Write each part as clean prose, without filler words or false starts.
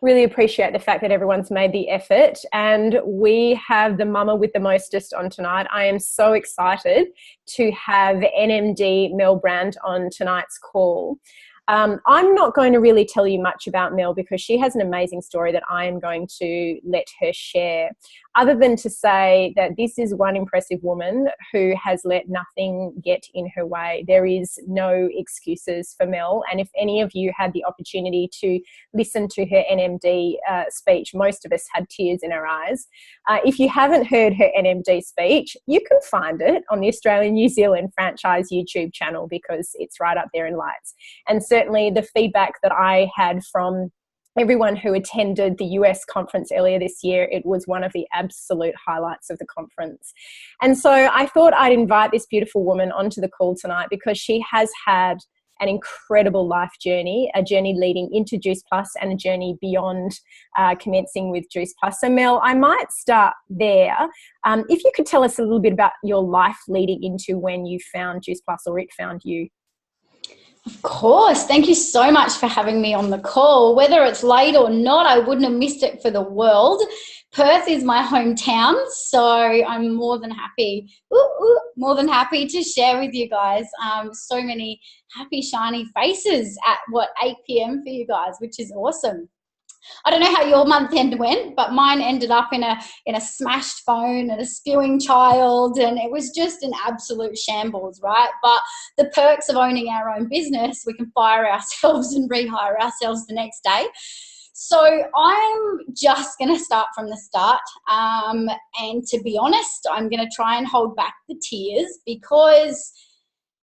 Really appreciate the fact that everyone's made the effort, and we have the mama with the mostest on tonight. I am so excited to have NMD Mel Brandt on tonight's call. I'm not going to really tell you much about Mel because she has an amazing story that I am going to let her share, other than to say that this is one impressive woman who has let nothing get in her way. There is no excuses for Mel, and if any of you had the opportunity to listen to her NMD speech, most of us had tears in our eyes. If you haven't heard her NMD speech, you can find it on the Australian New Zealand franchise YouTube channel because it's right up there in lights. And certainly the feedback that I had from everyone who attended the US conference earlier this year, it was one of the absolute highlights of the conference. And so I thought I'd invite this beautiful woman onto the call tonight because she has had an incredible life journey, a journey leading into Juice Plus and a journey beyond commencing with Juice Plus. So Mel, I might start there. If you could tell us a little bit about your life leading into when you found Juice Plus or it found you. Of course. Thank you so much for having me on the call. Whether it's late or not, I wouldn't have missed it for the world. Perth is my hometown, so I'm more than happy to share with you guys. So many happy, shiny faces at 8 p.m. for you guys, which is awesome. I don't know how your month end went, but mine ended up in a smashed phone and a spewing child, and it was just an absolute shambles, right? But the perks of owning our own business, we can fire ourselves and rehire ourselves the next day. So I'm just going to start from the start, and to be honest, I'm going to try and hold back the tears because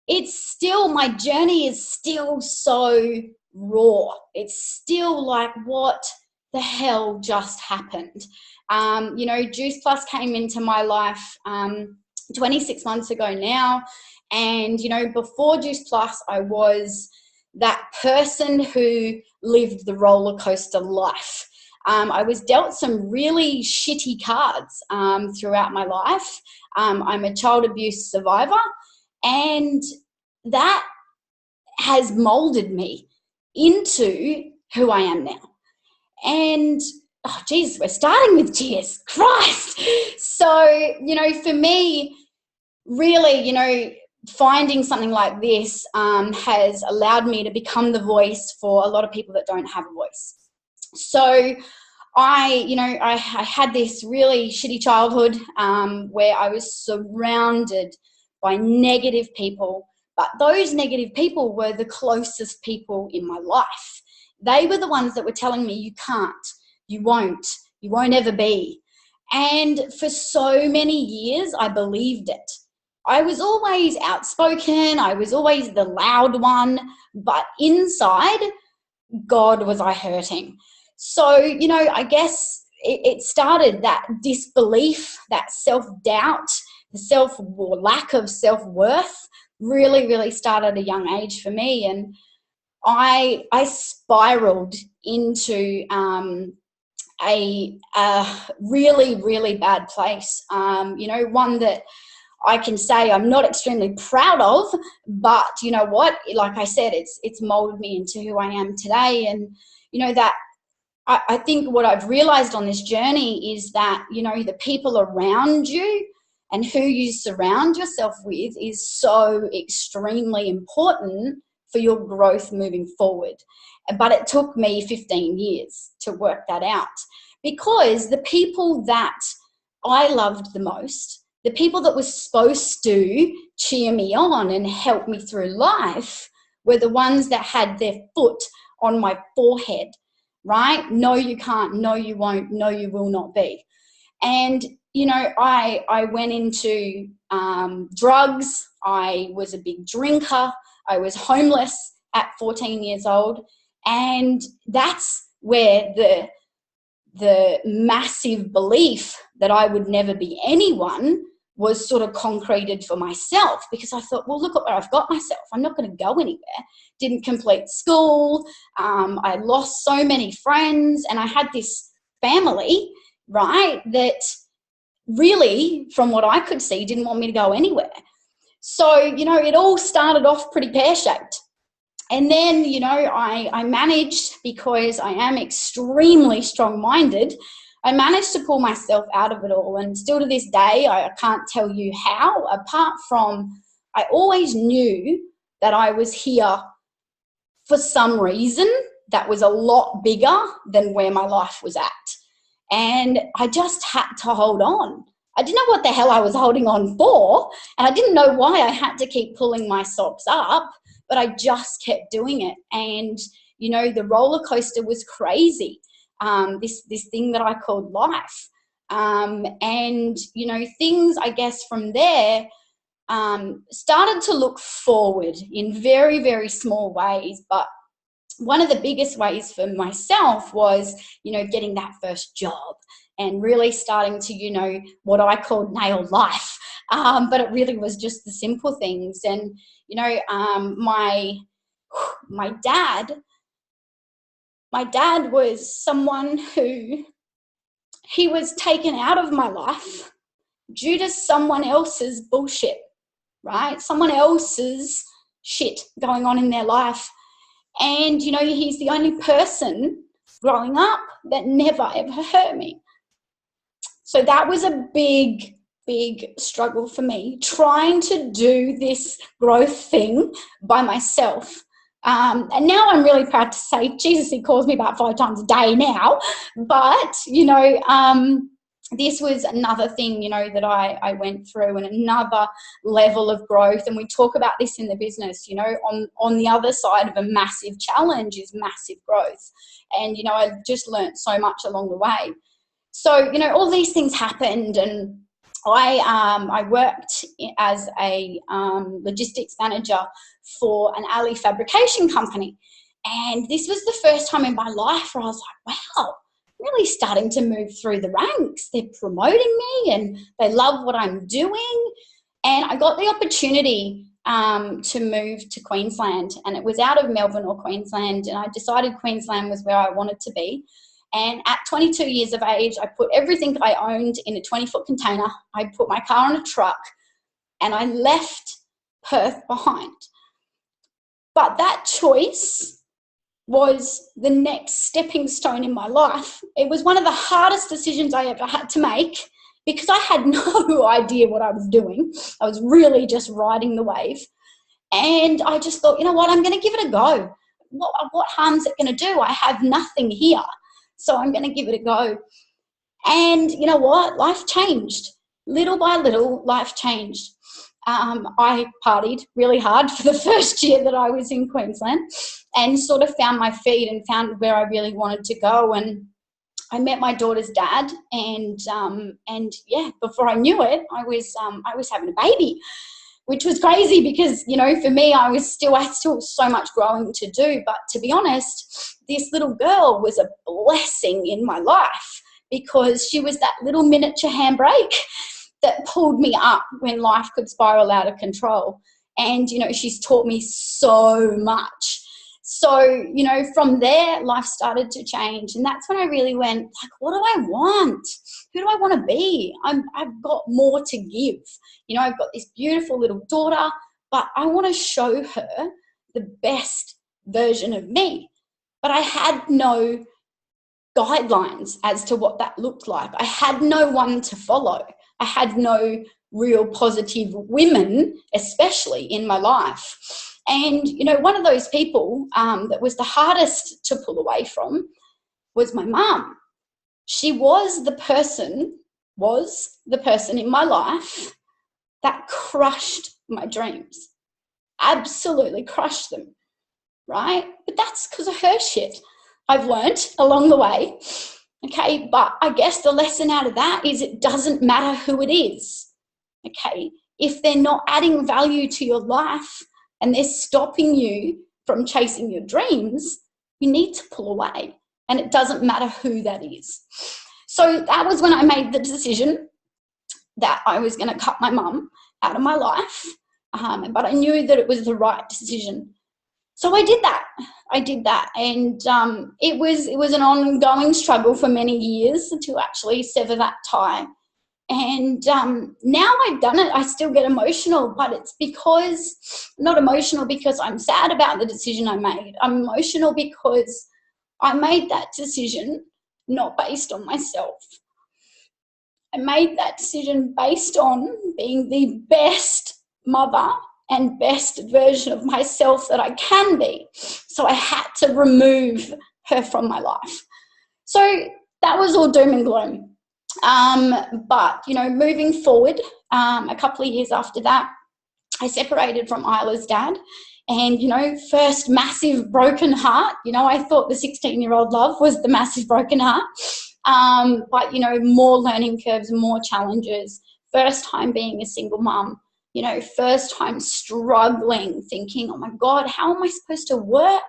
my journey is still so raw. It's still like, what the hell just happened? Juice Plus came into my life 26 months ago now, and before Juice Plus I was that person who lived the roller coaster life. I was dealt some really shitty cards throughout my life. I'm a child abuse survivor, and that has molded me into who I am now. And oh geez, we're starting with tears. Christ. So, for me, really, finding something like this has allowed me to become the voice for a lot of people that don't have a voice. So I had this really shitty childhood where I was surrounded by negative people. But those negative people were the closest people in my life. They were the ones that were telling me, you can't, you won't ever be. And for so many years, I believed it. I was always outspoken. I was always the loud one. But inside, God, was I hurting. So, I guess it started that disbelief, that self-doubt, the lack of self-worth, really, really started at a young age for me. And I spiraled into a really, really bad place. One that I can say I'm not extremely proud of, but you know what? Like I said, it's molded me into who I am today. And, that I think what I've realized on this journey is that, the people around you and who you surround yourself with is so extremely important for your growth moving forward. But it took me 15 years to work that out, because the people that I loved the most, the people that were supposed to cheer me on and help me through life, were the ones that had their foot on my forehead, right? No, you can't. No, you won't. No, you will not be. And I went into drugs. I was a big drinker. I was homeless at 14 years old. And that's where the massive belief that I would never be anyone was sort of concreted for myself, because I thought, well, look at where I've got myself. I'm not going to go anywhere. Didn't complete school. I lost so many friends, and I had this family, right, that really, from what I could see, didn't want me to go anywhere. So, it all started off pretty pear-shaped. And then, you know, I managed, because I am extremely strong-minded, I managed to pull myself out of it all. And still to this day, I can't tell you how, apart from I always knew that I was here for some reason that was a lot bigger than where my life was at. And I just had to hold on. I didn't know what the hell I was holding on for, and I didn't know why I had to keep pulling my socks up, but I just kept doing it. And, you know, the roller coaster was crazy, this thing that I called life. And, you know, things, I guess, from there started to look forward in very, very small ways. But one of the biggest ways for myself was, you know, getting that first job and really starting to, you know, what I called nail life. But it really was just the simple things. And, you know, my dad was someone who, he was taken out of my life due to someone else's bullshit, right? Someone else's shit going on in their life. And, you know, he's the only person growing up that never, ever hurt me. So that was a big, big struggle for me, trying to do this growth thing by myself. And now I'm really proud to say, Jesus, he calls me about 5 times a day now. But, you know, this was another thing, you know, that I went through, and another level of growth. And we talk about this in the business, you know, on the other side of a massive challenge is massive growth. And, you know, I just learned so much along the way. So, you know, all these things happened, and I worked as a logistics manager for an alley fabrication company. And this was the first time in my life where I was like, wow, really starting to move through the ranks. They're promoting me and they love what I'm doing. And I got the opportunity to move to Queensland, and it was out of Melbourne or Queensland, and I decided Queensland was where I wanted to be. And at 22 years of age, I put everything I owned in a 20-foot container. I put my car on a truck, and I left Perth behind. But that choice was the next stepping stone in my life. It was one of the hardest decisions I ever had to make, because I had no idea what I was doing. I was really just riding the wave. And I just thought, you know what, I'm going to give it a go. What harm's it going to do? I have nothing here. So I'm going to give it a go. And you know what? Life changed. Little by little, life changed. I partied really hard for the first year that I was in Queensland, and sort of found my feet and found where I really wanted to go. And I met my daughter's dad, and yeah, before I knew it, I was having a baby, which was crazy because, you know, for me, I still so much growing to do. But to be honest, this little girl was a blessing in my life, because she was that little miniature handbrake that pulled me up when life could spiral out of control. And, you know, she's taught me so much. So, you know, from there, life started to change. And that's when I really went, like, what do I want? Who do I want to be? I've got more to give. You know, I've got this beautiful little daughter, but I want to show her the best version of me. But I had no guidelines as to what that looked like. I had no one to follow. I had no real positive women, especially in my life. And, you know, one of those people that was the hardest to pull away from was my mum. She was the person in my life that crushed my dreams. Absolutely crushed them, right? But that's because of her shit. I've learnt along the way. Okay, but I guess the lesson out of that is it doesn't matter who it is. Okay, if they're not adding value to your life and they're stopping you from chasing your dreams, you need to pull away, and it doesn't matter who that is. So that was when I made the decision that I was going to cut my mum out of my life, but I knew that it was the right decision. So I did that. And it was an ongoing struggle for many years to actually sever that tie. And now I've done it, I still get emotional, but it's because, not emotional because I'm sad about the decision I made. I'm emotional because I made that decision not based on myself. I made that decision based on being the best mother and best version of myself that I can be. So I had to remove her from my life. So that was all doom and gloom. But, moving forward, a couple of years after that, I separated from Isla's dad. And, first massive broken heart. I thought the 16-year-old love was the massive broken heart. But, more learning curves, more challenges. First time being a single mum. First time struggling, thinking, oh, my God, how am I supposed to work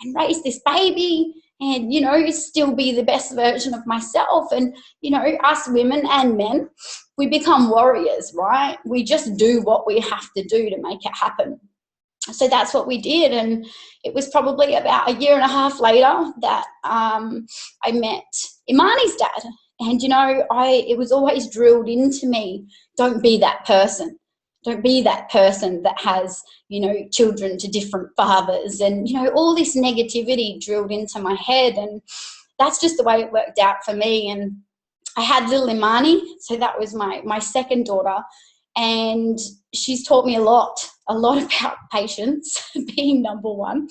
and raise this baby and, still be the best version of myself? And, us women and men, we become warriors, right? We just do what we have to do to make it happen. So that's what we did. And it was probably about a year and a half later that I met Imani's dad. And, it was always drilled into me, don't be that person. Don't be that person that has, children to different fathers and, all this negativity drilled into my head. And that's just the way it worked out for me. And I had little Imani, so that was my second daughter. And she's taught me a lot about patience, being number one.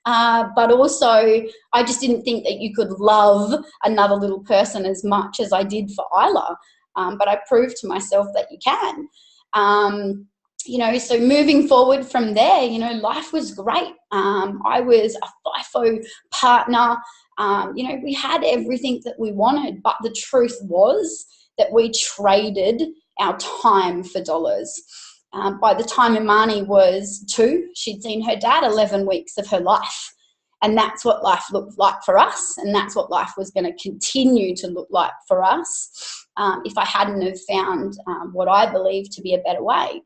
But also, I just didn't think that you could love another little person as much as I did for Isla. But I proved to myself that you can. So moving forward from there, life was great. I was a FIFO partner. We had everything that we wanted, but the truth was that we traded our time for dollars. By the time Imani was 2, she'd seen her dad 11 weeks of her life. And that's what life looked like for us. And that's what life was going to continue to look like for us if I hadn't have found what I believe to be a better way.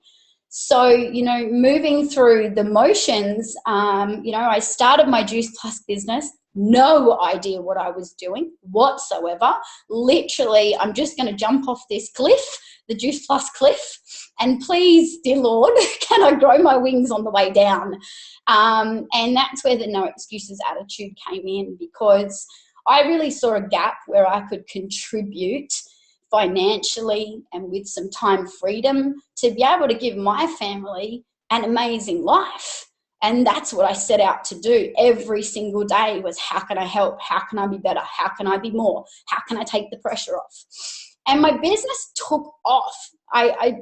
So, moving through the motions, I started my Juice Plus business. No idea what I was doing whatsoever. Literally, I'm just going to jump off this cliff, the Juice Plus cliff, and please, dear Lord, can I grow my wings on the way down? And that's where the no excuses attitude came in, because I really saw a gap where I could contribute financially and with some time freedom to be able to give my family an amazing life. And that's what I set out to do every single day was, how can I help? How can I be better? How can I be more? How can I take the pressure off? And my business took off. I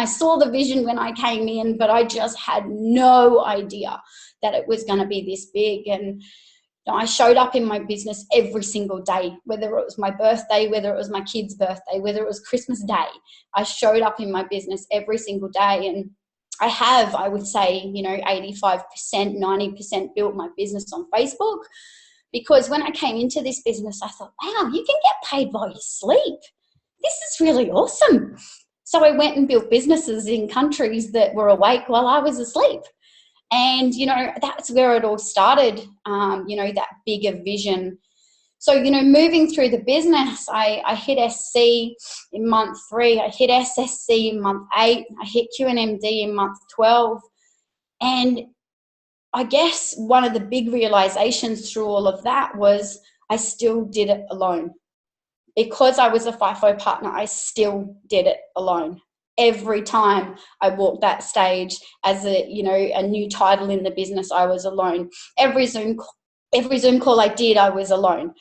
saw the vision when I came in, but I just had no idea that it was going to be this big. And I showed up in my business every single day, whether it was my birthday, whether it was my kid's birthday, whether it was Christmas Day. I showed up in my business every single day. And I would say, 85%, 90% built my business on Facebook, because when I came into this business, I thought, wow, you can get paid while you sleep. This is really awesome. So I went and built businesses in countries that were awake while I was asleep. And, that's where it all started, that bigger vision. So, moving through the business, I hit SC in month 3. I hit SSC in month 8. I hit QNMD in month 12. And I guess one of the big realizations through all of that was I still did it alone. Because I was a FIFO partner, I still did it alone. Every time I walked that stage as a new title in the business, I was alone. Every Zoom call I did, I was alone.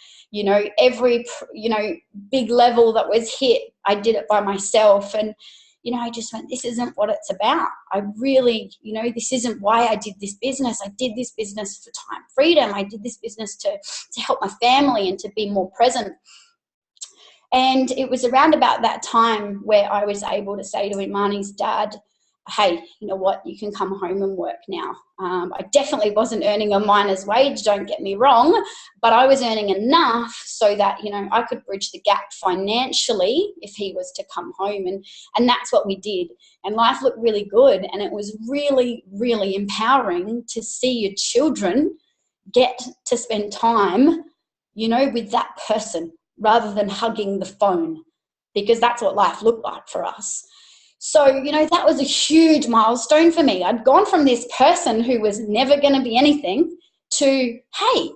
Every big level that was hit, I did it by myself. And I just went, this isn't what it's about. I really, this isn't why I did this business. I did this business for time freedom. I did this business to help my family and to be more present. And it was around about that time where I was able to say to Imani's dad, hey, you know what, you can come home and work now. I definitely wasn't earning a miner's wage, don't get me wrong, but I was earning enough so that, I could bridge the gap financially if he was to come home. And that's what we did. And life looked really good. And it was really, really empowering to see your children get to spend time, with that person, rather than hugging the phone. because that's what life looked like for us. So, you know, that was a huge milestone for me. I'd gone from this person who was never going to be anything to, hey,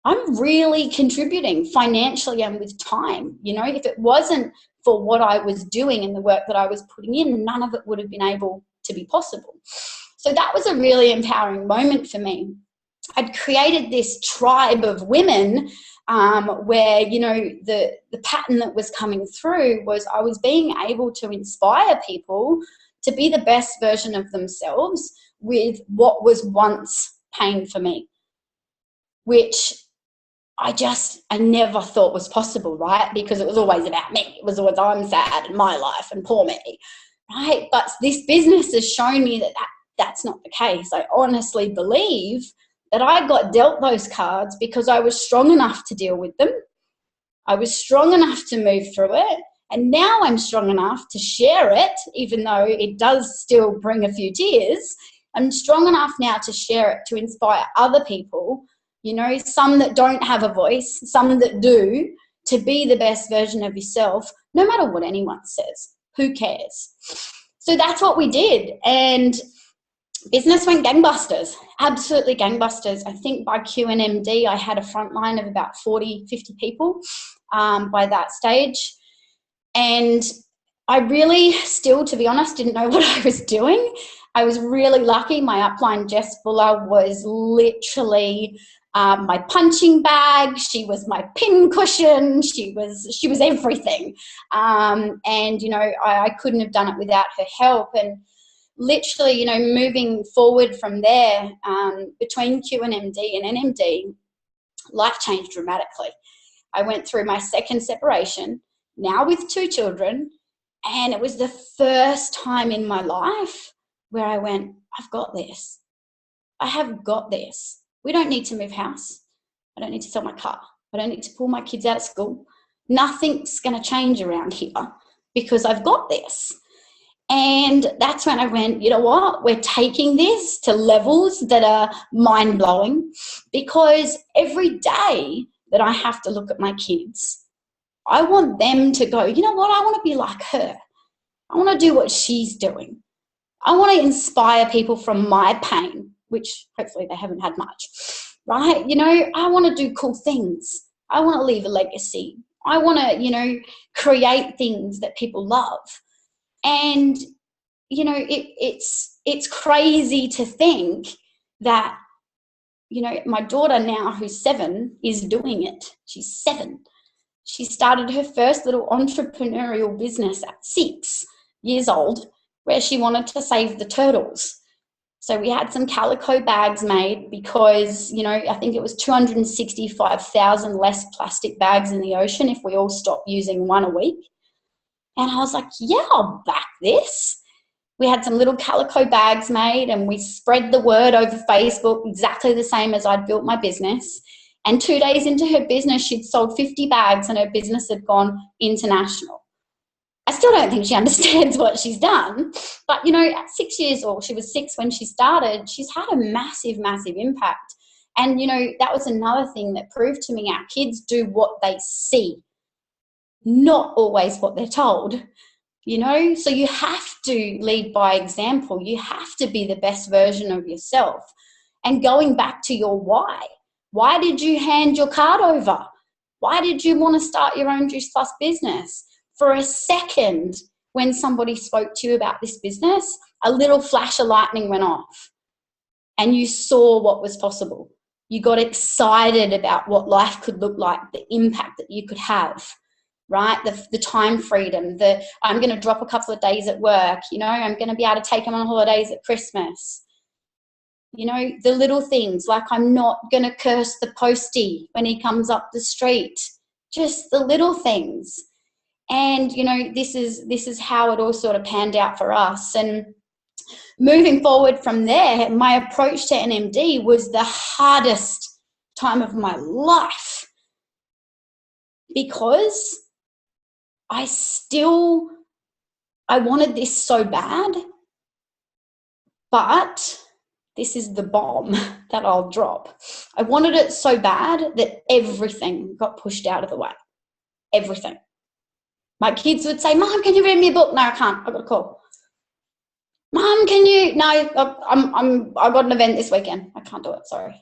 I'm really contributing financially and with time. You know, if it wasn't for what I was doing and the work that I was putting in, none of it would have been able to be possible. So that was a really empowering moment for me. I'd created this tribe of women where, you know, the pattern that was coming through was I was being able to inspire people to be the best version of themselves with what was once pain for me, which I never thought was possible, right? Because it was always about me. It was always, I'm sad in my life and poor me, right? But this business has shown me that that's not the case. I honestly believe that I got dealt those cards because I was strong enough to deal with them. I was strong enough to move through it. And now I'm strong enough to share it, even though it does still bring a few tears. I'm strong enough now to share it, to inspire other people, you know, some that don't have a voice, some that do, to be the best version of yourself, no matter what anyone says. Who cares? So that's what we did. And business went gangbusters, absolutely gangbusters. I think by QNMD, I had a front line of about 40, 50 people by that stage. And I really still, to be honest, didn't know what I was doing. I was really lucky. My upline, Jess Buller, was literally my punching bag. She was my pin cushion. She was everything. And, you know, I couldn't have done it without her help. And literally, you know, moving forward from there, between QNMD and NMD, life changed dramatically. I went through my second separation, now with 2 children, and it was the first time in my life where I went, I've got this. I have got this. We don't need to move house. I don't need to sell my car. I don't need to pull my kids out of school. Nothing's going to change around here because I've got this. And that's when I went, you know what? We're taking this to levels that are mind-blowing, because every day that I have to look at my kids, I want them to go, you know what? I want to be like her. I want to do what she's doing. I want to inspire people from my pain, which hopefully they haven't had much, right? You know, I want to do cool things. I want to leave a legacy. I want to, you know, create things that people love. And, you know, it's crazy to think that, you know, my daughter now, who's 7, is doing it. She's 7. She started her first little entrepreneurial business at 6 years old, where she wanted to save the turtles. So we had some calico bags made because, you know, I think it was 265,000 less plastic bags in the ocean if we all stopped using one a week. And I was like, yeah, I'll back this. We had some little calico bags made and we spread the word over Facebook, exactly the same as I'd built my business. And 2 days into her business, she'd sold 50 bags and her business had gone international. I still don't think she understands what she's done. But, you know, at 6 years old, she was 6 when she started, she's had a massive, massive impact. And, you know, that was another thing that proved to me our kids do what they see, not always what they're told, you know. So you have to lead by example. You have to be the best version of yourself. And going back to your why did you hand your card over? Why did you want to start your own Juice Plus business? For a second, when somebody spoke to you about this business, a little flash of lightning went off and you saw what was possible. You got excited about what life could look like, the impact that you could have, right? The time freedom, I'm going to drop a couple of days at work, you know, I'm going to be able to take them on holidays at Christmas. You know, the little things, like I'm not going to curse the postie when he comes up the street, just the little things. And, you know, this is how it all sort of panned out for us. And moving forward from there, my approach to NMD was the hardest time of my life, because I wanted this so bad, but this is the bomb that I'll drop. I wanted it so bad that everything got pushed out of the way. Everything. My kids would say, Mom, can you read me a book? No, I can't. I've got a call. Mom, can you? No, I've got an event this weekend. I can't do it. Sorry.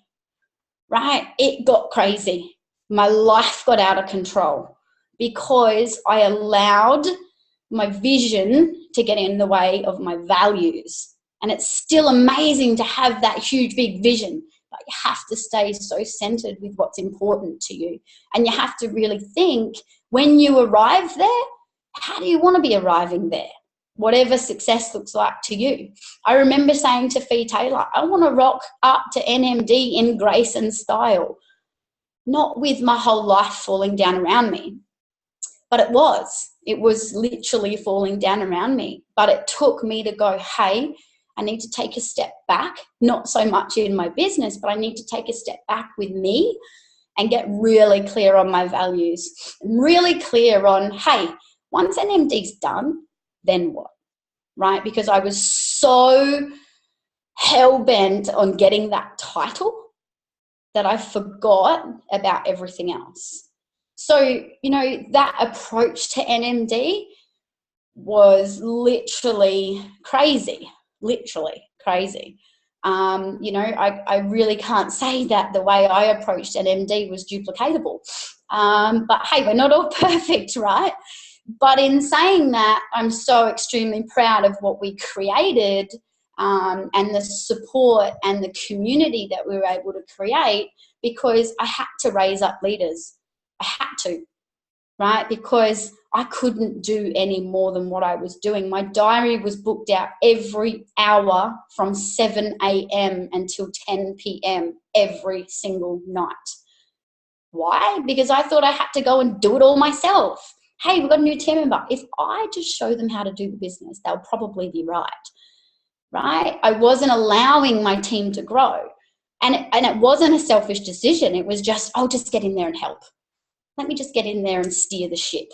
Right? It got crazy. My life got out of control because I allowed my vision to get in the way of my values. And it's still amazing to have that huge, big vision, but you have to stay so centered with what's important to you. And you have to really think, when you arrive there, how do you want to be arriving there? Whatever success looks like to you. I remember saying to Fee Taylor, I want to rock up to NMD in grace and style, not with my whole life falling down around me. But it was literally falling down around me. But it took me to go, hey, I need to take a step back, not so much in my business, but I need to take a step back with me and get really clear on my values, really clear on, hey, once NMD's done, then what, right? Because I was so hell-bent on getting that title that I forgot about everything else. So, that approach to NMD was literally crazy. I really can't say that the way I approached NMD was duplicatable. But hey, we're not all perfect, right? But in saying that, I'm so extremely proud of what we created, and the support and the community that we were able to create, because I had to raise up leaders. I had to, right? Because I couldn't do any more than what I was doing. My diary was booked out every hour from 7 a.m. until 10 p.m. every single night. Why? Because I thought I had to go and do it all myself. Hey, we've got a new team member. If I just show them how to do the business, they'll probably be right? I wasn't allowing my team to grow. And it wasn't a selfish decision. It was just, I'll just get in there and help. Let me just get in there and steer the ship.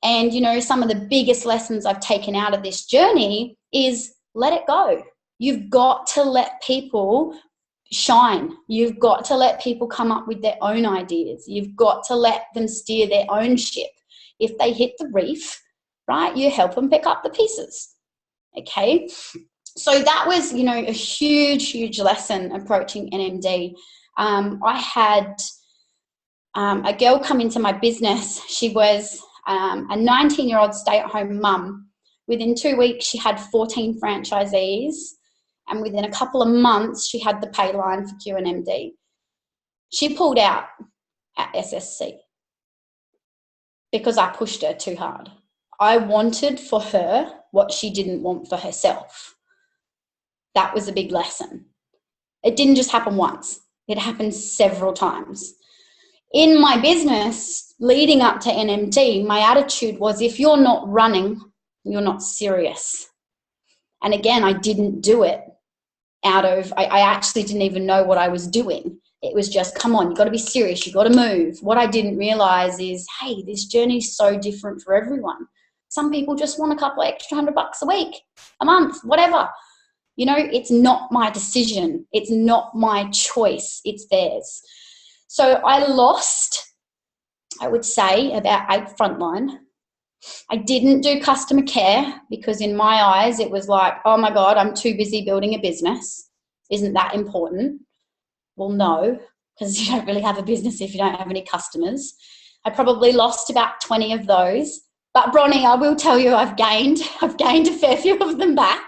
And, some of the biggest lessons I've taken out of this journey is let it go. You've got to let people shine. You've got to let people come up with their own ideas. You've got to let them steer their own ship. If they hit the reef, right, you help them pick up the pieces. Okay? So that was, a huge, huge lesson approaching NMD. I had a girl come into my business. She was a 19-year-old stay-at-home mum. Within 2 weeks, she had 14 franchisees. And within a couple of months, she had the pay line for QNMD. She pulled out at SSC because I pushed her too hard. I wanted for her what she didn't want for herself. That was a big lesson. It didn't just happen once. It happened several times. In my business, leading up to NMD, my attitude was, if you're not running, you're not serious. And again, I didn't do it I actually didn't even know what I was doing. It was just, come on, you've got to be serious. You've got to move. What I didn't realize is, hey, this journey is so different for everyone. Some people just want a couple of extra $100 a week, a month, whatever. It's not my decision. It's not my choice. It's theirs. So I lost, I would say, about 8 frontline. I didn't do customer care because in my eyes it was like, oh my God, I'm too busy building a business. Isn't that important? Well, no, because you don't really have a business if you don't have any customers. I probably lost about 20 of those. But Bronnie, I will tell you, I've gained a fair few of them back.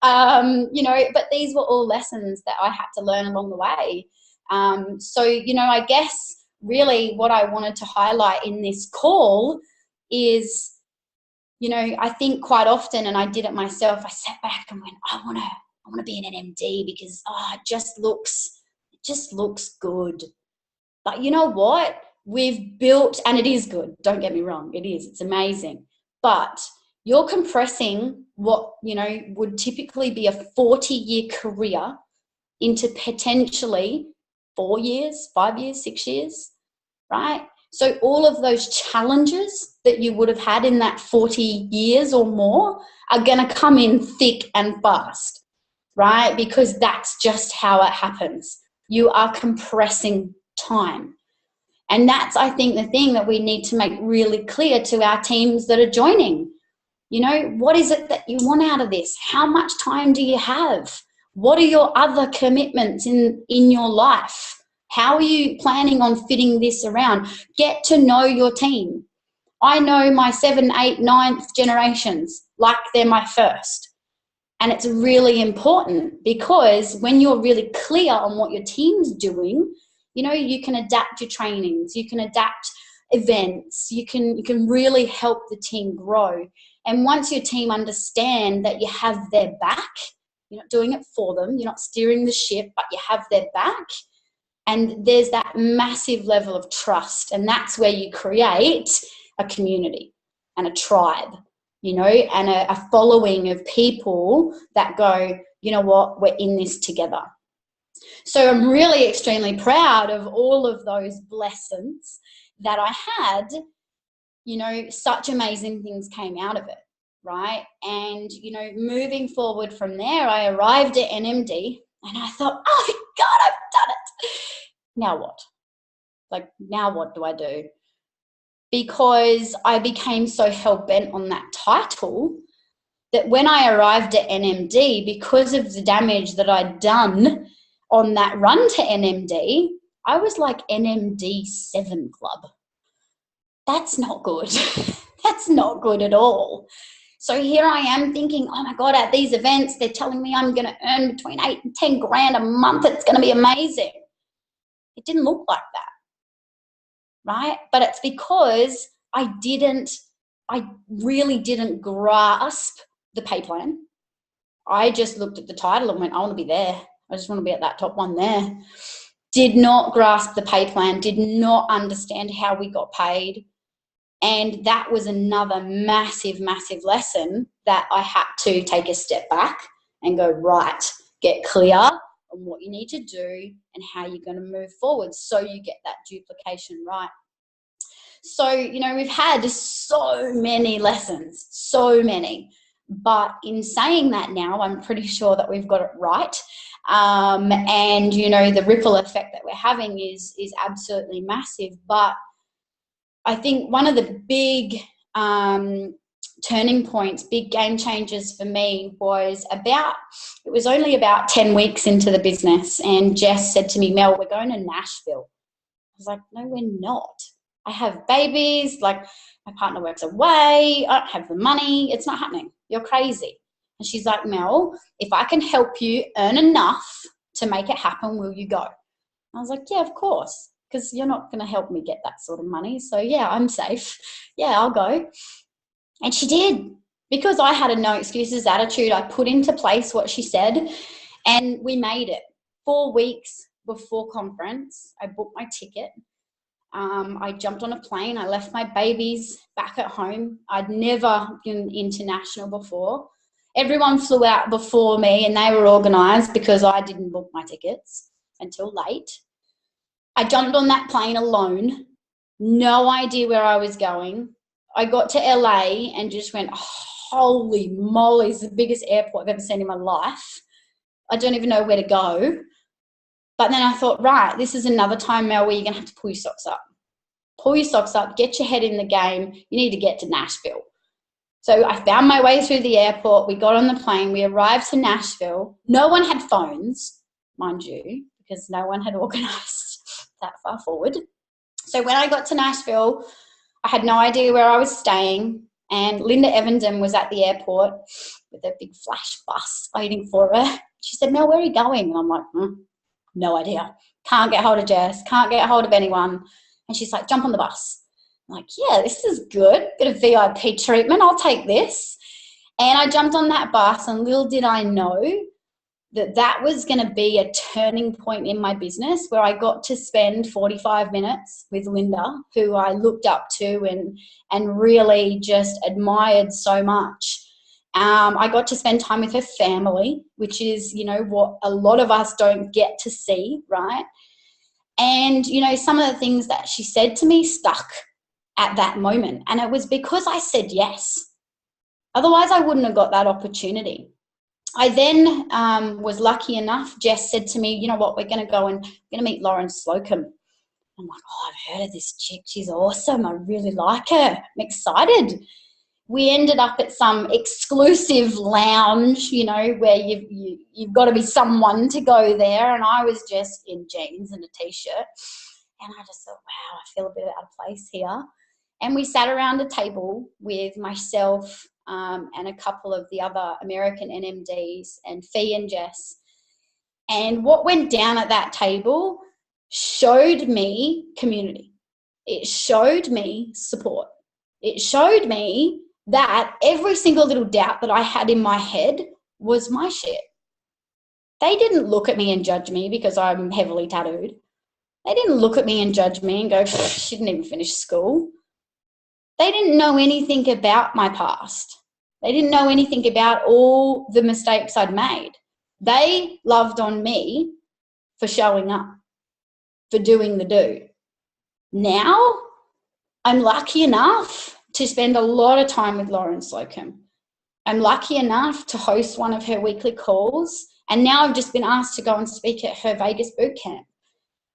But these were all lessons that I had to learn along the way. I guess really what I wanted to highlight in this call is, I think quite often, and I did it myself, I sat back and went, I want to be an NMD because it just looks good. But you know what? We've built, and it is good. Don't get me wrong. It is. It's amazing. But you're compressing what, would typically be a 40-year career into potentially 4 years, 5 years, 6 years, right? So all of those challenges that you would have had in that 40 years or more are going to come in thick and fast, right? Because that's just how it happens. You are compressing time. And that's, I think, the thing that we need to make really clear to our teams that are joining. You know, what is it that you want out of this? How much time do you have? What are your other commitments in your life? How are you planning on fitting this around? Get to know your team. I know my 7th, 8th, 9th generations like they're my first. And it's really important, because when you're really clear on what your team's doing, you know, you can adapt your trainings, you can adapt events, you can really help the team grow. And once your team understand that you have their back, you're not doing it for them, you're not steering the ship, but you have their back, and there's that massive level of trust. And that's where you create a community and a tribe, you know, and a following of people that go, you know what, we're in this together. So I'm really extremely proud of all of those blessings that I had. You know, such amazing things came out of it, right? And, you know, moving forward from there, I arrived at NMD and I thought, oh my God, I've done it. Now what? Like, now what do I do? Because I became so hell-bent on that title that when I arrived at NMD, because of the damage that I'd done on that run to NMD, I was like NMD 7 Club. That's not good. That's not good at all. So here I am thinking, oh my God, at these events, they're telling me I'm going to earn between 8 and 10 grand a month. It's going to be amazing. It didn't look like that, right? But it's because I really didn't grasp the pay plan. I just looked at the title and went, I want to be there. I just want to be at that top one there. Did not grasp the pay plan, did not understand how we got paid. And that was another massive, massive lesson that I had to take a step back and go, right, get clear on what you need to do and how you're going to move forward so you get that duplication right. So, you know, we've had so many lessons, so many. But in saying that now, I'm pretty sure that we've got it right. And, you know, the ripple effect that we're having is absolutely massive. But I think one of the big turning points, big game changers for me it was only about 10 weeks into the business, and Jess said to me, Mel, we're going to Nashville. I was like, no, we're not. I have babies, like my partner works away, I don't have the money, it's not happening. You're crazy. And she's like, Mel, if I can help you earn enough to make it happen, will you go? I was like, yeah, of course. Because you're not going to help me get that sort of money. So, yeah, I'm safe. Yeah, I'll go. And she did. Because I had a no excuses attitude, I put into place what she said, and we made it. 4 weeks before conference, I booked my ticket. I jumped on a plane. I left my babies back at home. I'd never been international before. Everyone flew out before me, and they were organised because I didn't book my tickets until late. I jumped on that plane alone, no idea where I was going. I got to LA and just went, holy moly, it's the biggest airport I've ever seen in my life. I don't even know where to go. But then I thought, right, this is another time, Mel, where you're going to have to pull your socks up. Pull your socks up, get your head in the game. You need to get to Nashville. So I found my way through the airport. We got on the plane. We arrived to Nashville. No one had phones, mind you, because no one had organised that far forward. So when I got to Nashville, I had no idea where I was staying, and Linda Evenden was at the airport with a big flash bus waiting for her. She said, Mel, where are you going? And I'm like, no idea. Can't get hold of Jess, can't get hold of anyone. And she's like, jump on the bus. I'm like, yeah, this is good. Bit of VIP treatment. I'll take this. And I jumped on that bus, and little did I know that was going to be a turning point in my business, where I got to spend 45 minutes with Linda, who I looked up to and really just admired so much. I got to spend time with her family, which is, you know, what a lot of us don't get to see, right? And, you know, some of the things that she said to me stuck at that moment. And it was because I said yes. Otherwise, I wouldn't have got that opportunity. I then was lucky enough. Jess said to me, you know what, we're going to go and we're going to meet Lauren Slocum. I'm like, oh, I've heard of this chick. She's awesome. I really like her. I'm excited. We ended up at some exclusive lounge, you know, where you've got to be someone to go there. And I was just in jeans and a T-shirt. And I just thought, wow, I feel a bit out of place here. And we sat around a table with myself and a couple of the other American NMDs and Fee and Jess. And what went down at that table showed me community. It showed me support. It showed me that every single little doubt that I had in my head was my shit. They didn't look at me and judge me because I'm heavily tattooed. They didn't look at me and judge me and go, she didn't even finish school. They didn't know anything about my past. They didn't know anything about all the mistakes I'd made. They loved on me for showing up, for doing the do. Now, I'm lucky enough to spend a lot of time with Lauren Slocum. I'm lucky enough to host one of her weekly calls, and now I've just been asked to go and speak at her Vegas boot camp.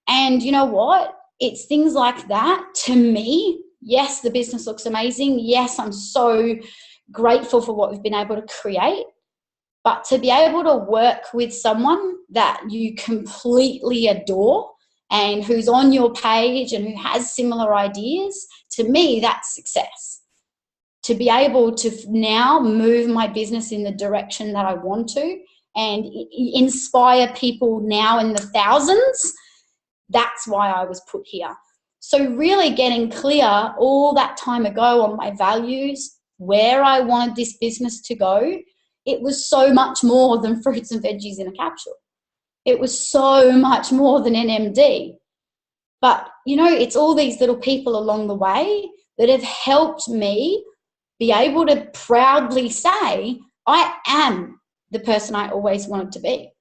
And you know what? It's things like that, to me. Yes, the business looks amazing. Yes, I'm so grateful for what we've been able to create. But to be able to work with someone that you completely adore and who's on your page and who has similar ideas, to me, that's success. To be able to now move my business in the direction that I want to and inspire people now in the thousands, that's why I was put here. So really getting clear all that time ago on my values, where I wanted this business to go, it was so much more than fruits and veggies in a capsule. It was so much more than NMD. But, you know, it's all these little people along the way that have helped me be able to proudly say, I am the person I always wanted to be.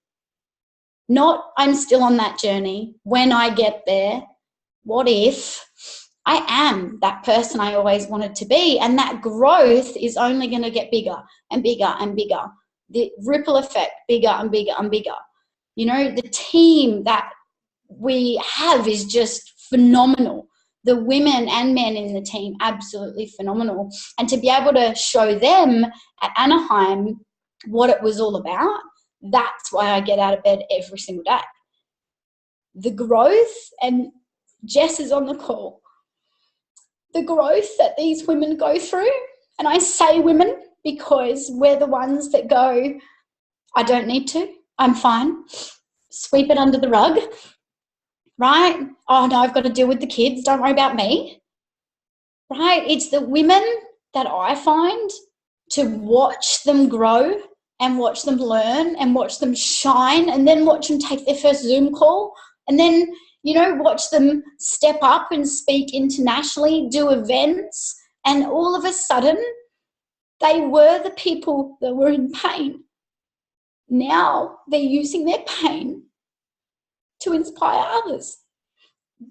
Not, I'm still on that journey. When I get there, what if? I am that person I always wanted to be, and that growth is only going to get bigger and bigger and bigger. The ripple effect, bigger and bigger and bigger. You know, the team that we have is just phenomenal. The women and men in the team, absolutely phenomenal. And to be able to show them at Anaheim what it was all about, that's why I get out of bed every single day. The growth, and Jess is on the call, the growth that these women go through, and I say women because we're the ones that go, I don't need to, I'm fine, sweep it under the rug, right? Oh no, I've got to deal with the kids, don't worry about me, right? It's the women that I find to watch them grow and watch them learn and watch them shine and then watch them take their first Zoom call and then, you know, watch them step up and speak internationally, do events, and all of a sudden they were the people that were in pain. Now they're using their pain to inspire others.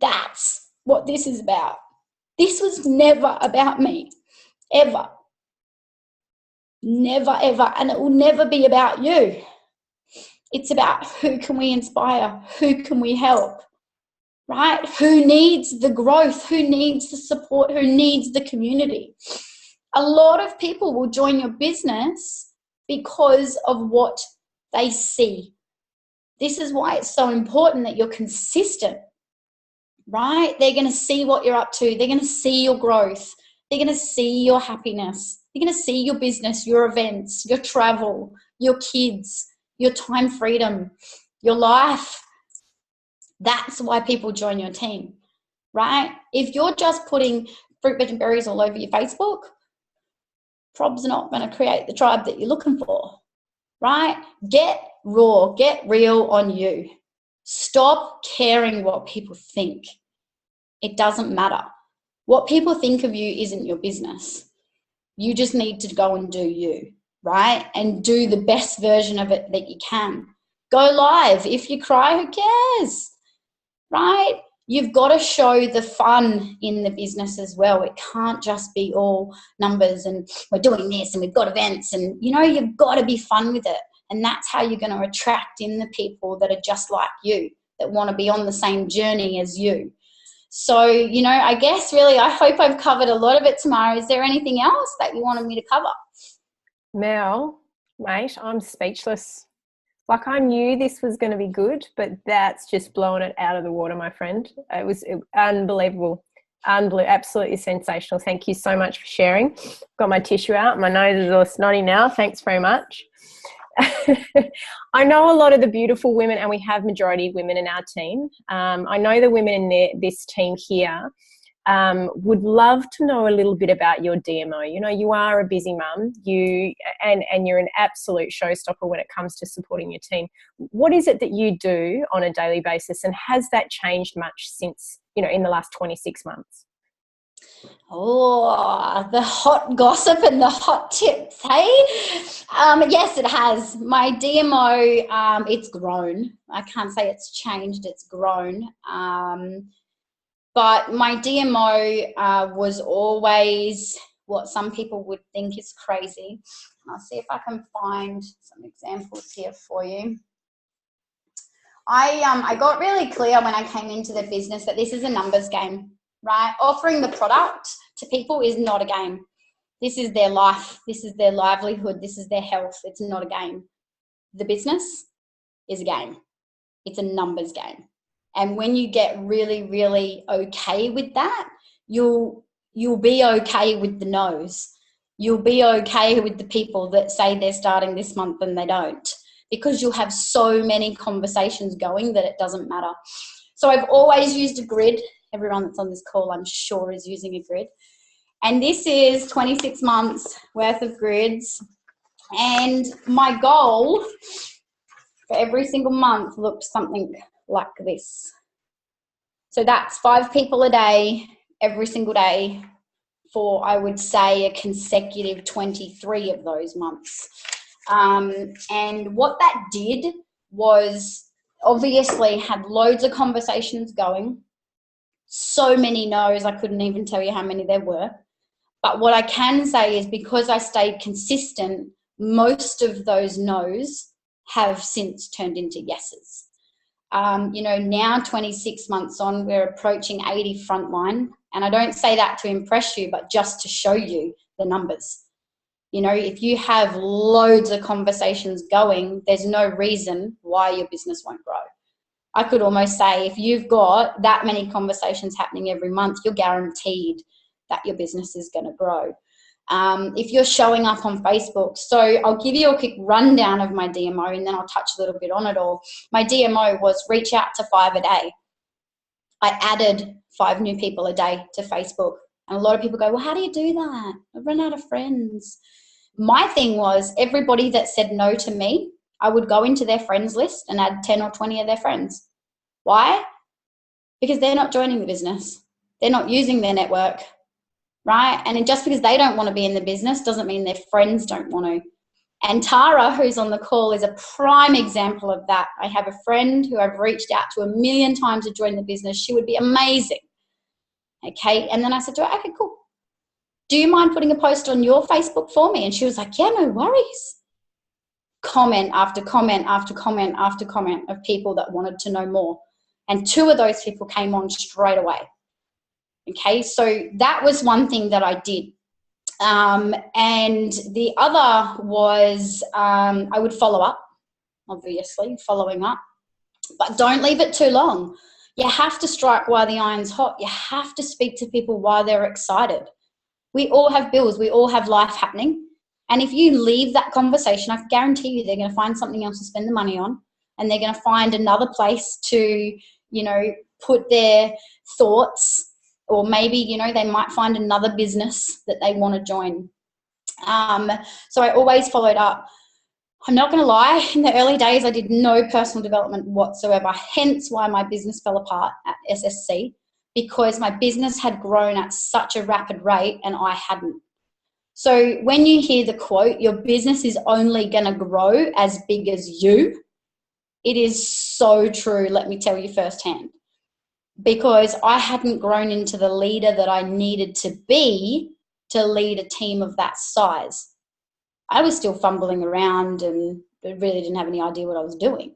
That's what this is about. This was never about me, ever. Never, ever. And it will never be about you. It's about who can we inspire? Who can we help? Right? Who needs the growth? Who needs the support? Who needs the community? A lot of people will join your business because of what they see. This is why it's so important that you're consistent, right? They're going to see what you're up to. They're going to see your growth. They're going to see your happiness. They're going to see your business, your events, your travel, your kids, your time freedom, your life. That's why people join your team, right? If you're just putting fruit, veg, and berries all over your Facebook, prob's not going to create the tribe that you're looking for, right? Get raw, get real on you. Stop caring what people think. It doesn't matter. What people think of you isn't your business. You just need to go and do you, right? And do the best version of it that you can. Go live. If you cry, who cares? Right? You've got to show the fun in the business as well. It can't just be all numbers and we're doing this and we've got events and, you know, you've got to be fun with it. And that's how you're going to attract in the people that are just like you, that want to be on the same journey as you. So, you know, I guess really I hope I've covered a lot of it, Tamara. Is there anything else that you wanted me to cover? Mel, mate, I'm speechless. Like, I knew this was going to be good, but that's just blowing it out of the water, my friend. It was unbelievable. Absolutely sensational. Thank you so much for sharing. Got my tissue out. My nose is all snotty now. Thanks very much. I know a lot of the beautiful women, and we have majority of women in our team. I know the women in this team here would love to know a little bit about your DMO. You know, you are a busy mum, and you're an absolute showstopper when it comes to supporting your team. What is it that you do on a daily basis, and has that changed much since, you know, in the last 26 months? Oh, the hot gossip and the hot tips, hey? Yes, it has. My DMO, it's grown. I can't say it's changed, it's grown. But my DMO was always what some people would think is crazy. I'll see if I can find some examples here for you. I got really clear when I came into the business that this is a numbers game, right? Offering the product to people is not a game. This is their life. This is their livelihood. This is their health. It's not a game. The business is a game. It's a numbers game. And when you get really, really okay with that, you'll be okay with the no's. You'll be okay with the people that say they're starting this month and they don't, because you'll have so many conversations going that it doesn't matter. So I've always used a grid. Everyone that's on this call, I'm sure, is using a grid. And this is 26 months worth of grids. And my goal for every single month looked something like this. So that's 5 people a day, every single day, for, I would say, a consecutive 23 of those months. And what that did was obviously had loads of conversations going, so many no's, I couldn't even tell you how many there were. But what I can say is, because I stayed consistent, most of those no's have since turned into yeses. You know, now 26 months on, we're approaching 80 frontline. And I don't say that to impress you, but just to show you the numbers. You know, if you have loads of conversations going, there's no reason why your business won't grow. I could almost say if you've got that many conversations happening every month, you're guaranteed that your business is going to grow. If you're showing up on Facebook, so I'll give you a quick rundown of my DMO and then I'll touch a little bit on it all. My DMO was reach out to 5 a day. I added 5 new people a day to Facebook. And a lot of people go, well, how do you do that? I've run out of friends. My thing was, everybody that said no to me, I would go into their friends list and add 10 or 20 of their friends. Why? Because they're not joining the business. They're not using their network, right? And just because they don't want to be in the business doesn't mean their friends don't want to. And Tara, who's on the call, is a prime example of that. I have a friend who I've reached out to 1,000,000 times to join the business. She would be amazing. Okay. And then I said to her, okay, cool. Do you mind putting a post on your Facebook for me? And she was like, yeah, no worries. Comment after comment after comment after comment of people that wanted to know more. And 2 of those people came on straight away. Okay, so that was one thing that I did. And the other was I would follow up, obviously, following up. But don't leave it too long. You have to strike while the iron's hot. You have to speak to people while they're excited. We all have bills. We all have life happening. And if you leave that conversation, I can guarantee you they're going to find something else to spend the money on, and they're going to find another place to, you know, put their thoughts, or maybe, you know, they might find another business that they want to join. So I always followed up. I'm not going to lie, in the early days, I did no personal development whatsoever, hence why my business fell apart at SSC, because my business had grown at such a rapid rate and I hadn't. So when you hear the quote, your business is only going to grow as big as you, it is so true, let me tell you firsthand. Because I hadn't grown into the leader that I needed to be to lead a team of that size. I was still fumbling around and really didn't have any idea what I was doing,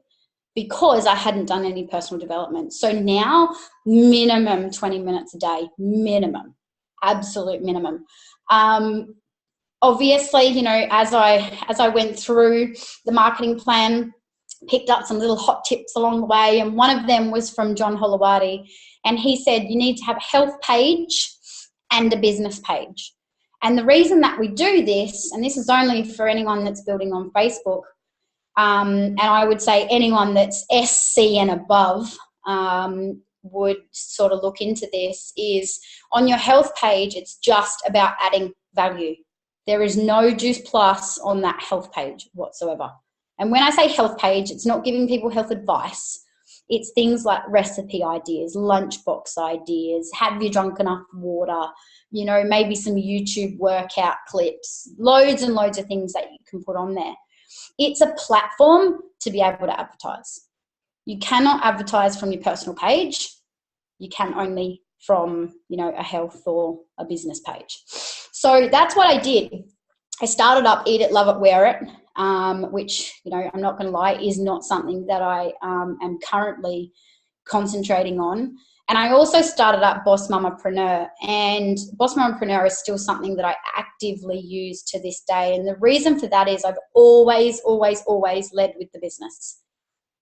because I hadn't done any personal development. So now, minimum 20 minutes a day, minimum, absolute minimum. Obviously, you know, as I went through the marketing plan, picked up some little hot tips along the way, and one of them was from John Holowati, and he said you need to have a health page and a business page. And the reason that we do this, and this is only for anyone that's building on Facebook, and I would say anyone that's SC and above would sort of look into this, is on your health page, it's just about adding value. There is no juice plus on that health page whatsoever. And when I say health page, it's not giving people health advice. It's things like recipe ideas, lunchbox ideas, have you drunk enough water, you know, maybe some YouTube workout clips, loads and loads of things that you can put on there. It's a platform to be able to advertise. You cannot advertise from your personal page. You can only from, you know, a health or a business page. So that's what I did. I started up Eat It, Love It, Wear It, which, you know, I'm not going to lie, is not something that I am currently concentrating on. And I also started up Boss Mamapreneur, and Boss Mamapreneur is still something that I actively use to this day. And the reason for that is I've always led with the business.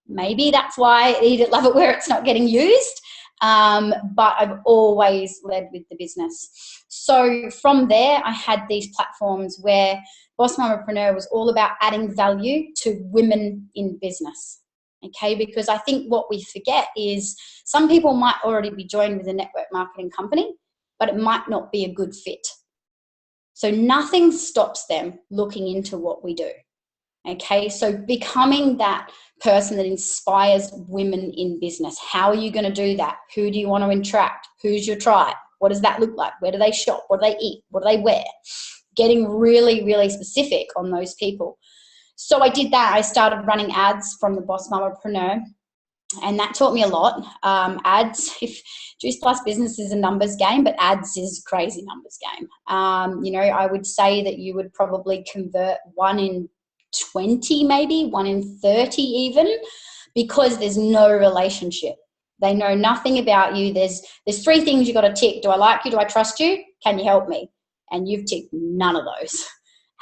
Maybe that's why Eat It, Love It, Wear It's not getting used. But I've always led with the business. So from there, I had these platforms where Boss Mamapreneur was all about adding value to women in business. Okay, because I think what we forget is some people might already be joined with a network marketing company, but it might not be a good fit. So nothing stops them looking into what we do. Okay, so becoming that person that inspires women in business. How are you going to do that? Who do you want to attract? Who's your tribe? What does that look like? Where do they shop? What do they eat? What do they wear? Getting really specific on those people. So I did that. I started running ads from the Boss Mamapreneur, and that taught me a lot. Ads, if Juice Plus Business is a numbers game, but ads is a crazy numbers game. You know, I would say that you would probably convert 1 in 20, maybe 1 in 30 even, because there's no relationship. They know nothing about you. There's 3 things you got to tick. Do I like you? Do I trust you? Can you help me? And you've ticked none of those.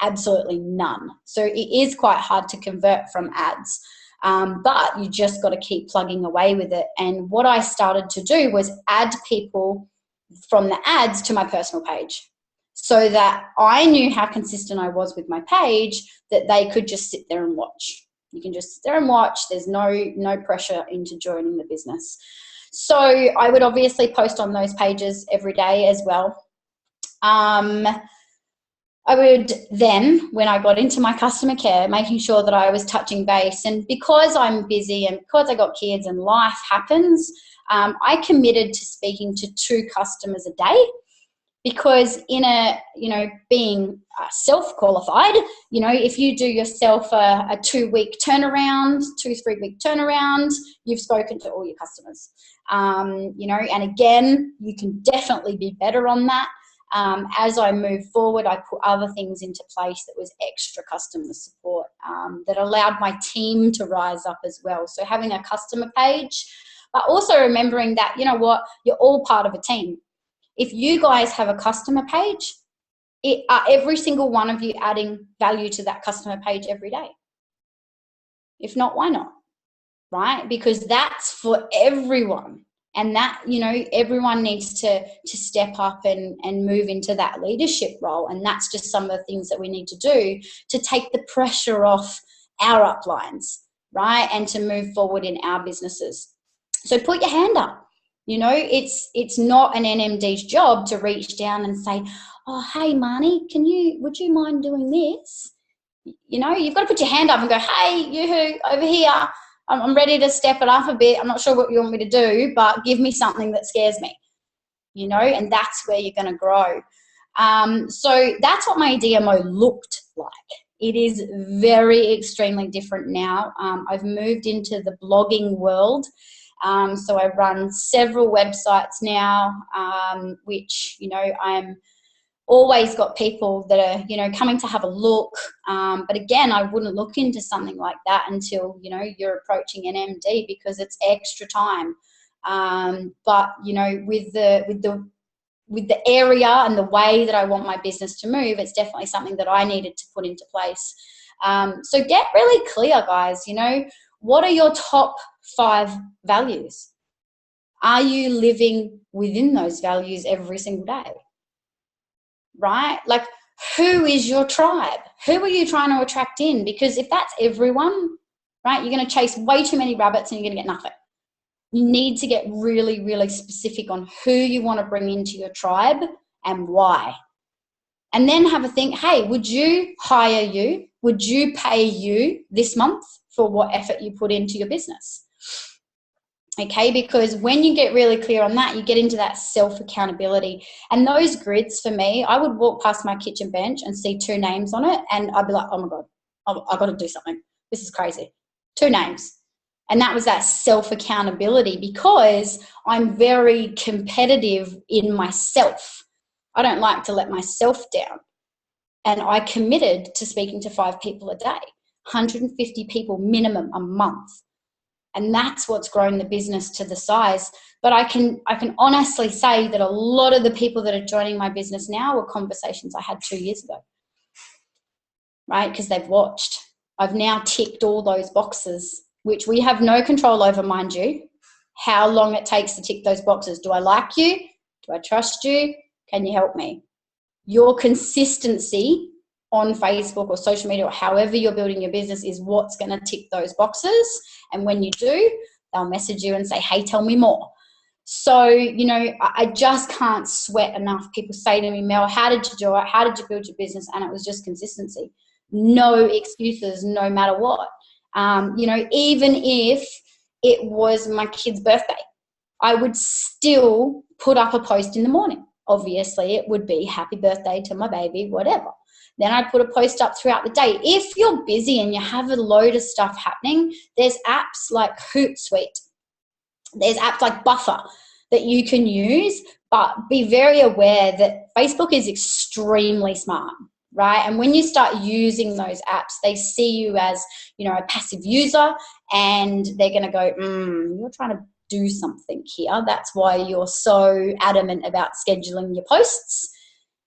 Absolutely none. So it is quite hard to convert from ads, but you just got to keep plugging away with it. And what I started to do was add people from the ads to my personal page, so that I knew how consistent I was with my page, that they could just sit there and watch. You can just sit there and watch. There's no pressure into joining the business. So I would obviously post on those pages every day as well. I would then, when I got into my customer care, making sure that I was touching base. And because I'm busy and because I got kids and life happens, I committed to speaking to 2 customers a day. Because in a, you know, being self-qualified, you know, if you do yourself a 2-week turnaround, 2-3-week turnaround, you've spoken to all your customers. You know, and again, you can definitely be better on that. As I move forward, I put other things into place that was extra customer support, that allowed my team to rise up as well. So having a customer page, but also remembering that, you know what, you're all part of a team. If you guys have a customer page, every single one of you adding value to that customer page every day. If not, why not? Right? Because that's for everyone. And that, you know, everyone needs to step up and move into that leadership role. And that's just some of the things that we need to do to take the pressure off our uplines, right? And to move forward in our businesses. So put your hand up. You know, it's not an NMD's job to reach down and say, oh, hey, Marnie, would you mind doing this? You know, you've got to put your hand up and go, hey, you over here, I'm ready to step it up a bit. I'm not sure what you want me to do, but give me something that scares me, you know, and that's where you're going to grow. So that's what my DMO looked like. It is very extremely different now. I've moved into the blogging world. So I run several websites now, which, you know, I'm always got people that are, you know, coming to have a look. But again, I wouldn't look into something like that until, you know, you're approaching an MD, because it's extra time. But, you know, with the area and the way that I want my business to move, it's definitely something that I needed to put into place. So get really clear, guys. You know, what are your top 5 values? Are you living within those values every single day? Right? Like, who is your tribe? Who are you trying to attract in? Because if that's everyone, right, you're going to chase way too many rabbits and you're going to get nothing. You need to get really, really specific on who you want to bring into your tribe and why. And then have a think, hey, would you hire you? Would you pay you this month for what effort you put into your business? Okay, because when you get really clear on that, you get into that self-accountability. And those grids, for me, I would walk past my kitchen bench and see 2 names on it, and I'd be like, oh my God, I've got to do something. This is crazy. 2 names. And that was that self-accountability, because I'm very competitive in myself. I don't like to let myself down. And I committed to speaking to 5 people a day, 150 people minimum a month. And that's what's grown the business to the size. But I can honestly say that a lot of the people that are joining my business now were conversations I had 2 years ago, right? Because they've watched. I've now ticked all those boxes, which we have no control over, mind you, how long it takes to tick those boxes. Do I like you? Do I trust you? Can you help me? Your consistency on Facebook or social media or however you're building your business is what's going to tick those boxes. And when you do, they'll message you and say, hey, tell me more. So, you know, I just can't sweat enough. People say to me, Mel, how did you do it? How did you build your business? And it was just consistency. No excuses, no matter what. You know, even if it was my kid's birthday, I would still put up a post in the morning. Obviously, it would be happy birthday to my baby, whatever. Then I'd put a post up throughout the day. If you're busy and you have a load of stuff happening, there's apps like Hootsuite. There's apps like Buffer that you can use, but be very aware that Facebook is extremely smart, right? And when you start using those apps, they see you as, you know, a passive user, and they're going to go, you're trying to do something here. That's why you're so adamant about scheduling your posts.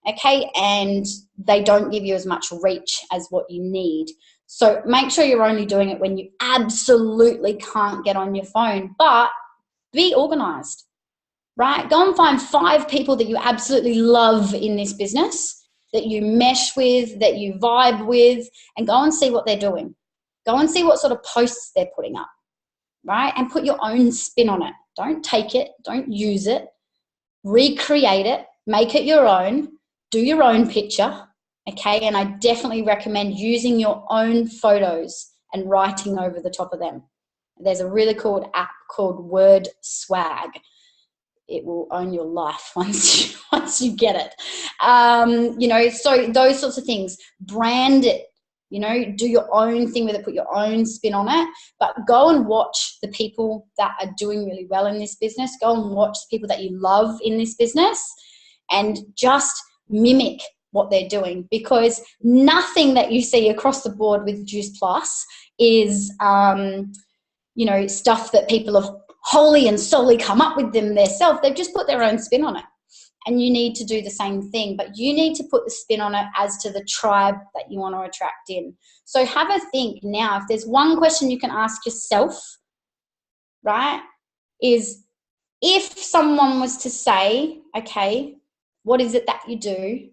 Okay, and they don't give you as much reach as what you need. So make sure you're only doing it when you absolutely can't get on your phone, but be organized, right? Go and find 5 people that you absolutely love in this business, that you mesh with, that you vibe with, and go and see what they're doing. Go and see what sort of posts they're putting up, right? And put your own spin on it. Don't take it, don't use it, recreate it, make it your own. Do your own picture, okay? And I definitely recommend using your own photos and writing over the top of them. There's a really cool app called Word Swag. It will own your life once you get it. You know, so those sorts of things. Brand it. You know, do your own thing with it. Put your own spin on it. But go and watch the people that are doing really well in this business. Go and watch the people that you love in this business, and just mimic what they're doing, because nothing that you see across the board with Juice Plus is, you know, stuff that people have wholly and solely come up with them themselves. They've just put their own spin on it. And you need to do the same thing, but you need to put the spin on it as to the tribe that you want to attract in. So have a think now. If there's one question you can ask yourself, right, is if someone was to say, okay, what is it that you do,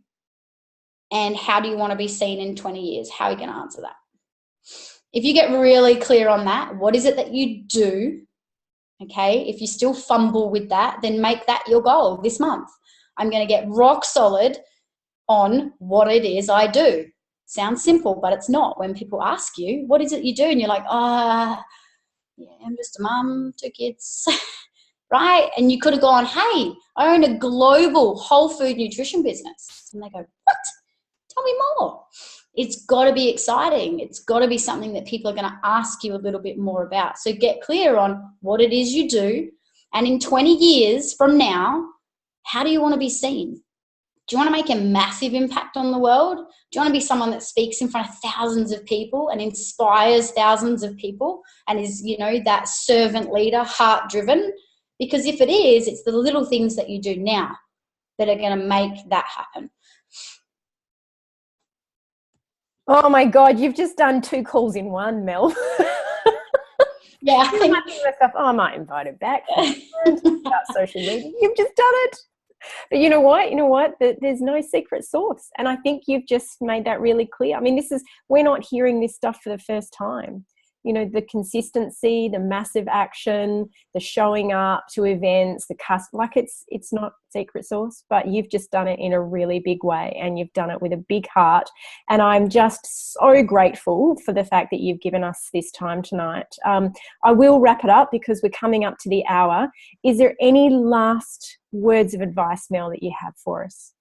and how do you want to be seen in 20 years? How are you going to answer that? If you get really clear on that, what is it that you do? Okay, if you still fumble with that, then make that your goal this month. I'm going to get rock solid on what it is I do. Sounds simple, but it's not. When people ask you, what is it you do? And you're like, yeah, I'm just a mum, 2 kids. Right? And you could have gone, hey, I own a global whole food nutrition business. And they go, what? Tell me more. It's got to be exciting. It's got to be something that people are going to ask you a little bit more about. So get clear on what it is you do. And in 20 years from now, how do you want to be seen? Do you want to make a massive impact on the world? Do you want to be someone that speaks in front of thousands of people and inspires thousands of people and is, you know, that servant leader, heart driven? Because if it is, it's the little things that you do now that are going to make that happen. Oh my God, you've just done 2 calls in one, Mel. Yeah, I think myself, oh, I might invite her back about social media. You've just done it. But you know what? There's no secret sauce. And I think you've just made that really clear. I mean, we're not hearing this stuff for the first time. You know, the consistency, the massive action, the showing up to events, it's not secret sauce, but you've just done it in a really big way, and you've done it with a big heart. And I'm just so grateful for the fact that you've given us this time tonight. I will wrap it up because we're coming up to the hour. Is there any last words of advice, Mel, that you have for us?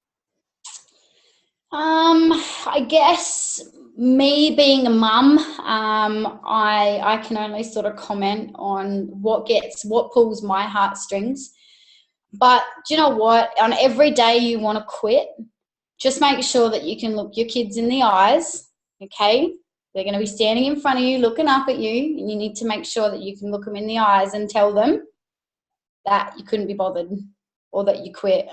I guess me being a mum, I can only sort of comment on what pulls my heartstrings. But do you know what? On every day you want to quit, just make sure that you can look your kids in the eyes, okay? They're going to be standing in front of you, looking up at you, and you need to make sure that you can look them in the eyes and tell them that you couldn't be bothered, or that you quit,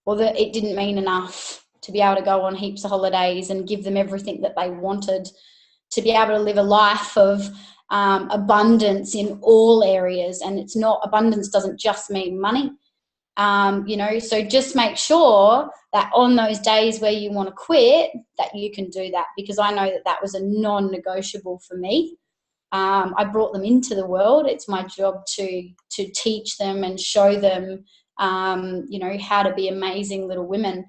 or that it didn't mean enough to be able to go on heaps of holidays and give them everything that they wanted, to be able to live a life of abundance in all areas. And abundance doesn't just mean money, you know, so just make sure that on those days where you want to quit, that you can do that, because I know that was a non-negotiable for me. I brought them into the world. It's my job to teach them and show them, you know, how to be amazing little women.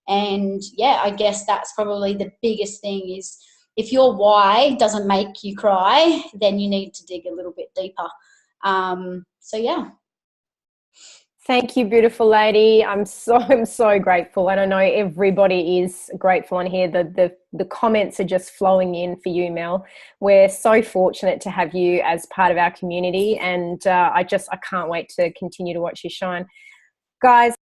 And yeah, I guess that's probably the biggest thing is, if your why doesn't make you cry, then you need to dig a little bit deeper. So yeah. Thank you, beautiful lady. I'm so grateful, and I know everybody is grateful on here. The comments are just flowing in for you, Mel. We're so fortunate to have you as part of our community, and I can't wait to continue to watch you shine. Guys,